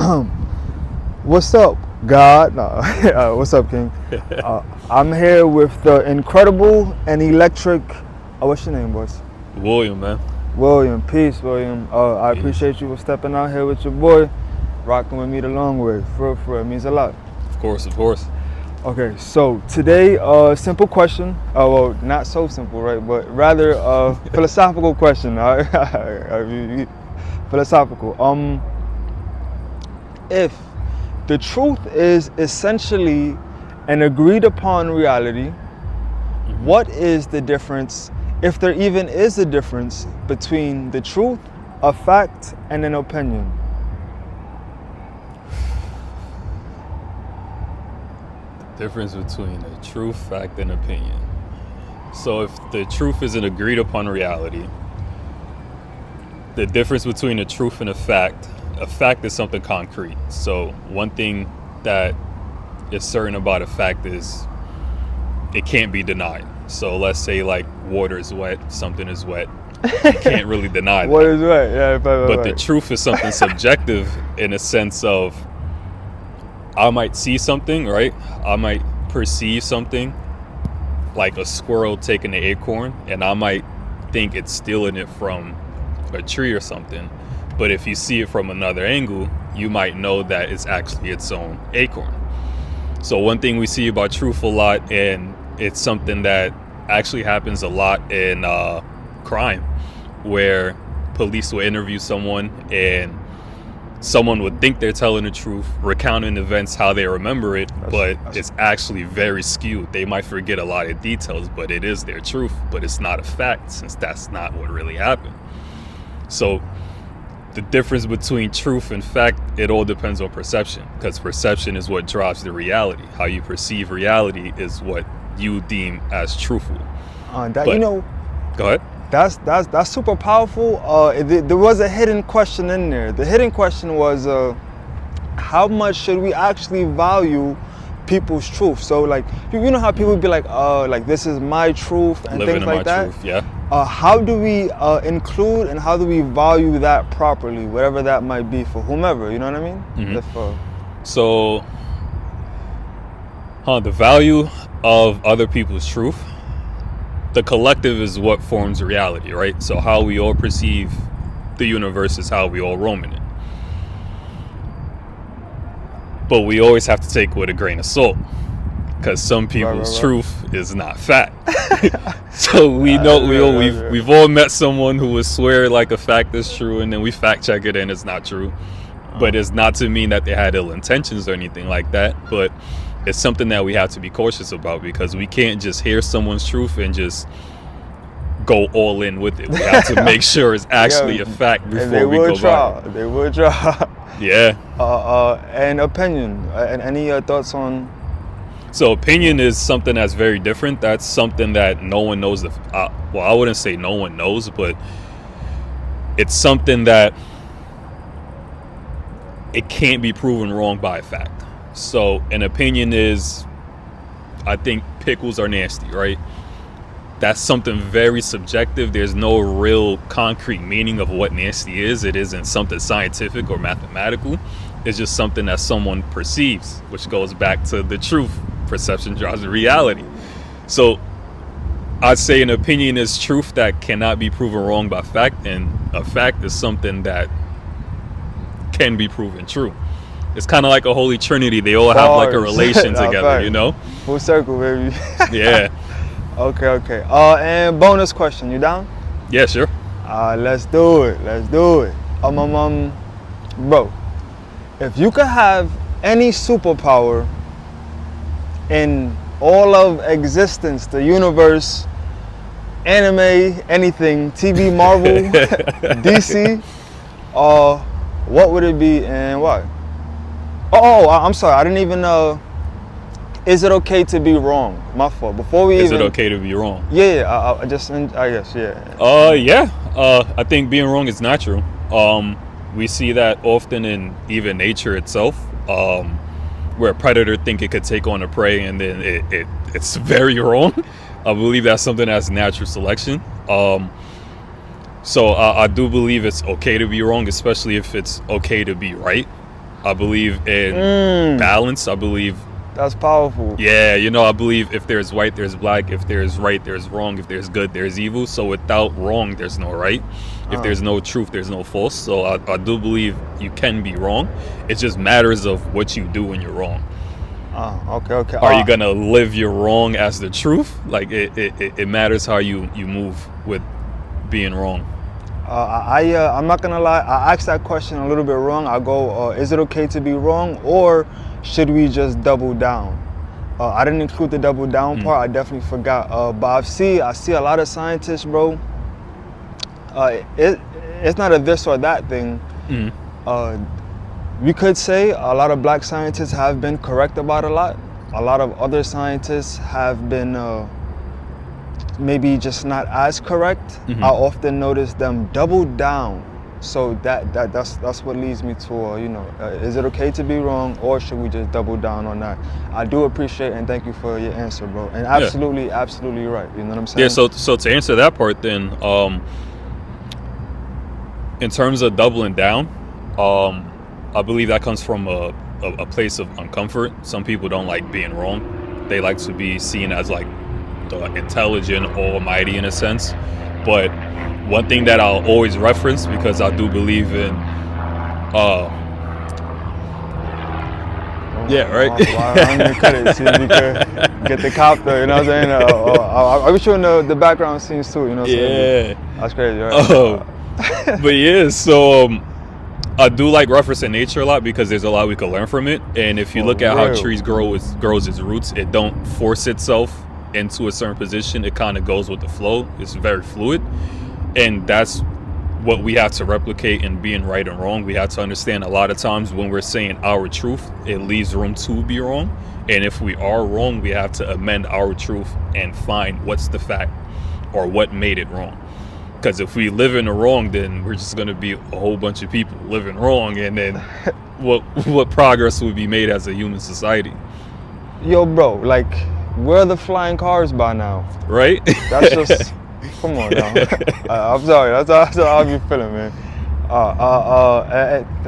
What's up, God? No. What's up, King? I'm here with the incredible and electric. What's your name, boss? William, man. William. Peace, William. I appreciate you for stepping out here with your boy, rocking with me the long way. For real, it means a lot. Of course, of course. Okay, so today, simple question. Well, not so simple, right? But rather a philosophical question. Philosophical. If the truth is essentially an agreed upon reality, what is the difference, if there even is a difference, between the truth, a fact, and an opinion? Difference between a truth, fact, and opinion. So if the truth is an agreed upon reality, the difference between a truth and a fact is something concrete. So one thing that is certain about a fact is it can't be denied. So let's say like water is wet, something is wet. You can't really deny that. Water is wet, yeah. But the truth is something subjective in a sense of I might see something, right? I might perceive something like a squirrel taking the acorn, and I might think it's stealing it from a tree or something. But if you see it from another angle, you might know that it's actually its own acorn. So one thing we see about truth a lot, and it's something that actually happens a lot in crime, where police will interview someone and someone would think they're telling the truth, recounting events how they remember it, but it's actually very skewed. They might forget a lot of details, but it is their truth, but it's not a fact since that's not what really happened. So the difference between truth and fact, it all depends on perception, because perception is what drives the reality. How you perceive reality is what you deem as truthful. Go ahead. That's super powerful. There was a hidden question in there. The hidden question was, how much should we actually value people's truth? So like, you know how people be like this is my truth and Living things like that. Truth, yeah. How do we include and how do we value that properly, whatever that might be for whomever? You know what I mean? Mm-hmm. So, the value of other people's truth. The collective is what forms reality, right? So how we all perceive the universe is how we all roam in it. But we always have to take it with a grain of salt, because some people's truth is not fact. So we know we've all met someone who would swear like a fact is true, and then we fact check it and it's not true. But it's not to mean that they had ill intentions or anything like that. But it's something that we have to be cautious about, because we can't just hear someone's truth and just go all in with it. We have to make sure it's actually a fact before we go by. They will try. Yeah. And opinion. And any thoughts on? So opinion is something that's very different. That's something that no one knows. Well, I wouldn't say no one knows, but it's something that it can't be proven wrong by a fact. So an opinion is, I think pickles are nasty, right? That's something very subjective. There's no real concrete meaning of what nasty is. It isn't something scientific or mathematical. It's just something that someone perceives, which goes back to the truth. Perception drives the reality. So I'd say an opinion is truth that cannot be proven wrong by fact, and a fact is something that can be proven true. It's kind of like a holy trinity. They all have like a relation together, you know? Full circle, baby. Yeah. Okay. And bonus question, you down? Yeah, sure. Let's do it. Bro, if you could have any superpower in all of existence, the universe, anime, anything, TV, Marvel, DC, what would it be and why? Oh, I'm sorry. I didn't even know. Is it okay to be wrong? My fault. Before we Is it okay to be wrong? Yeah. I guess. Yeah. I think being wrong is natural. We see that often in even nature itself, where a predator think it could take on a prey, and then it's very wrong. I believe that's something that's natural selection. So I do believe it's okay to be wrong, especially if it's okay to be right. I believe in balance. I believe that's powerful. Yeah, you know, I believe if there's white, there's black. If there's right, there's wrong. If there's good, there's evil. So without wrong, there's no right. If there's no truth, there's no false. So I do believe you can be wrong. It just matters of what you do when you're wrong. Okay. Are you gonna live your wrong as the truth? Like it matters how you move with being wrong. I'm not gonna lie. I asked that question a little bit wrong. I go, is it okay to be wrong, or should we just double down? I didn't include the double down part. I definitely forgot. But I see a lot of scientists, bro. It's not a this or that thing. We could say a lot of black scientists have been correct about a lot. A lot of other scientists have been maybe just not as correct. I often notice them double down. So that's what leads me to, is it okay to be wrong, or should we just double down on that? I do appreciate and thank you for your answer, bro. And absolutely right. You know what I'm saying? Yeah. So to answer that part, then, in terms of doubling down, I believe that comes from a place of uncomfort. Some people don't like being wrong. They like to be seen as like the intelligent, almighty in a sense. But one thing that I'll always reference, because I do believe in, I'm gonna cut it. See if we could get the copter. You know what I'm saying? I was showing the background scenes too. You know what I'm saying? Yeah, that's crazy, right? But yeah, so I do like referencing nature a lot because there's a lot we can learn from it. And if you look at how trees grows its roots, it don't force itself into a certain position. It kind of goes with the flow. It's very fluid. And that's what we have to replicate in being right and wrong. We have to understand a lot of times when we're saying our truth, it leaves room to be wrong. And if we are wrong, we have to amend our truth and find what's the fact or what made it wrong. Because if we live in the wrong, then we're just going to be a whole bunch of people living wrong. And then what progress would be made as a human society? Yo, bro, like, where are the flying cars by now? Right? That's just... Come on now. I'm sorry. That's how I be feeling, man.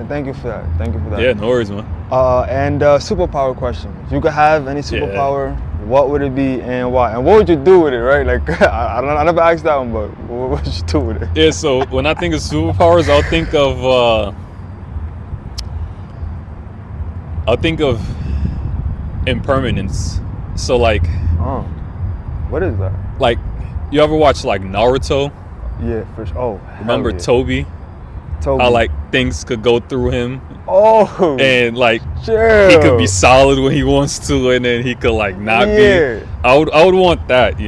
Thank you for that. Thank you for that. Yeah, no worries, man. And superpower question. If you could have any superpower, what would it be and why? And what would you do with it, right? Like, I never asked that one, but what would you do with it? Yeah, so when I think of superpowers, I'll think of impermanence. So like... what is that? Like, you ever watch like Naruto? Yeah, for sure. Oh, remember 𝚘𝚘𝚘𝚘 how like things could go through him. Oh, and like he could be solid when he wants to, and then he could like not be. I would want that,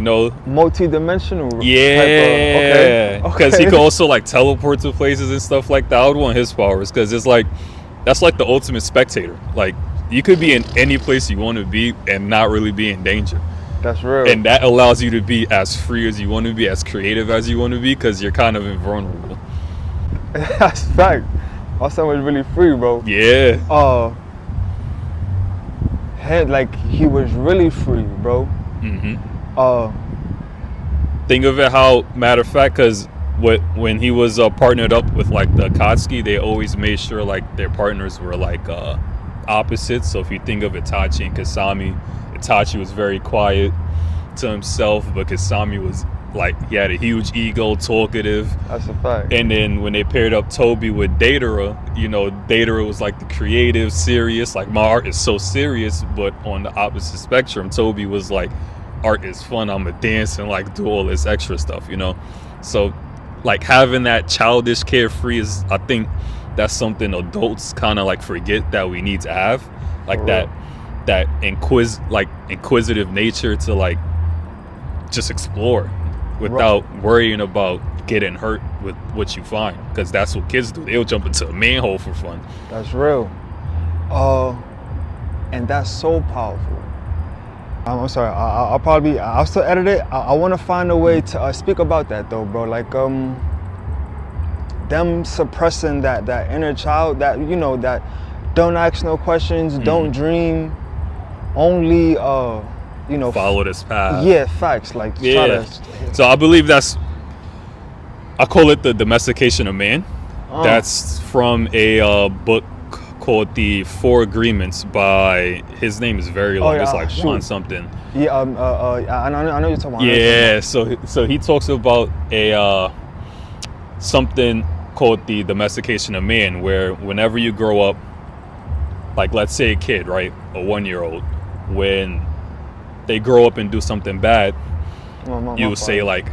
multi-dimensional. Yeah, because he could also like teleport to places and stuff like that. I would want his powers because it's like that's like the ultimate spectator. Like you could be in any place you want to be and not really be in danger. That's real. And that allows you to be as free as you want to be, as creative as you want to be, because you're kind of invulnerable. That's fact. Also, was really free, bro. Yeah. Like he was really free, bro. Think of it how, matter of fact, because when he was partnered up with like the Akatsuki, they always made sure like their partners were like opposites. So if you think of Itachi and Kasami, Itachi was very quiet to himself, but Kasami was like, he had a huge ego, talkative. That's a fact. And then when they paired up Toby with 𝐲𝚘, 𝐲𝚘 was like the creative, serious, like my art is so serious, but on the opposite spectrum, Toby was like, art is fun, I'ma dance and like do all this extra stuff, So like having that childish carefree is, I think that's something adults kind of like forget that we need to have, like that inquisitive nature to like just explore without worrying about getting hurt with what you find, because that's what kids do. They'll jump into a manhole for fun. That's real. And that's so powerful. I'm sorry, I'll still edit it. I want to find a way to speak about that though, bro. Like them suppressing that inner child, that that don't ask no questions, don't dream, only follow this path. Yeah, facts. Like so I believe I call it the domestication of man. That's from a book called the Four Agreements by, his name is very long. It's like Juan something. Yeah, I know you're talking about. Yeah, so he talks about a something called the domestication of man, where whenever you grow up, like let's say a kid, right, a 1-year-old, when they grow up and do something bad, you say like,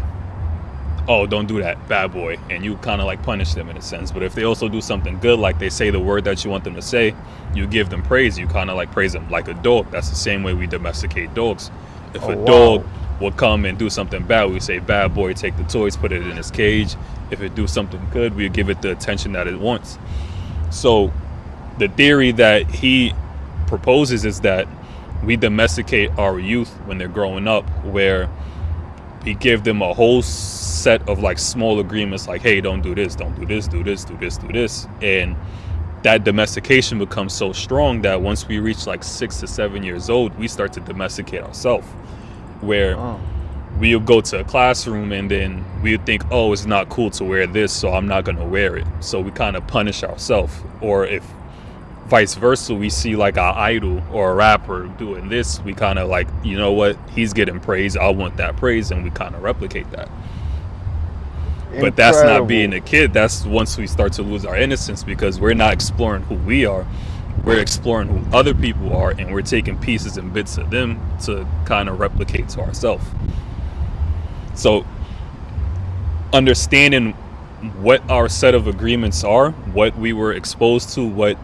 oh, don't do that, bad boy, and you kind of like punish them in a sense. But if they also do something good, like they say the word that you want them to say, you give them praise. You kind of like praise them like a dog. That's the same way we domesticate dogs. If a dog will come and do something bad, we say, bad boy, take the toys, put it in its cage. If it do something good, we give it the attention that it wants. So the theory that he proposes is that we domesticate our youth when they're growing up, where we give them a whole set of like small agreements, like, hey, don't do this, don't do this, do this, do this, do this. And that domestication becomes so strong that once we reach like 6 to 7 years old, we start to domesticate ourselves, where we'll go to a classroom and then we'll think, oh, it's not cool to wear this, so I'm not going to wear it. So we kind of punish ourselves. Or if vice versa, we see like our idol or a rapper doing this, we kind of like, you know what, he's getting praise, I want that praise, and we kind of replicate that. But that's not being a kid. That's once we start to lose our innocence, because we're not exploring who we are, we're exploring who other people are, and we're taking pieces and bits of them to kind of replicate to ourselves. So understanding what our set of agreements are, what we were exposed to, what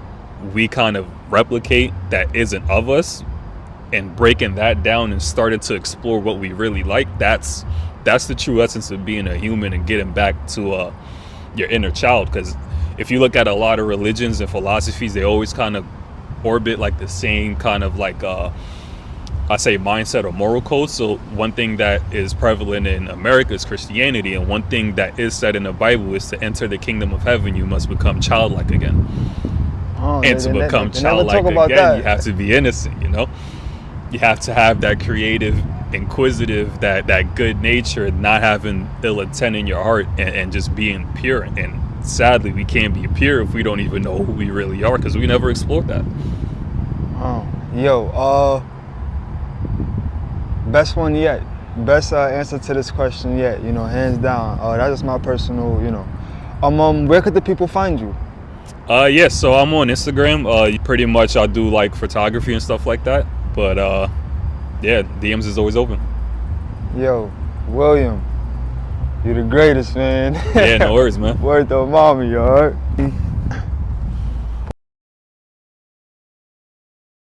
we kind of replicate that isn't of us, and breaking that down and starting to explore what we really like, that's the true essence of being a human and getting back to your inner child. Because if you look at a lot of religions and philosophies, they always kind of orbit like the same kind of like I say mindset or moral code. So one thing that is prevalent in America is Christianity, and one thing that is said in the Bible is to enter the kingdom of heaven, you must become childlike again. And to become childlike again, you have to be innocent, you know? You have to have that creative, inquisitive, that good nature, not having ill intent in your heart, and just being pure. And sadly, we can't be pure if we don't even know who we really are, because we never explored that. Best one yet. Best answer to this question yet, you know, hands down. That's just my personal, you know. Where could the people find you? Yes, so I'm on Instagram. Pretty much I do like photography and stuff like that. But yeah, DMs is always open. Yo, William, you're the greatest, man. Yeah, no worries, man. Word to mommy, alright?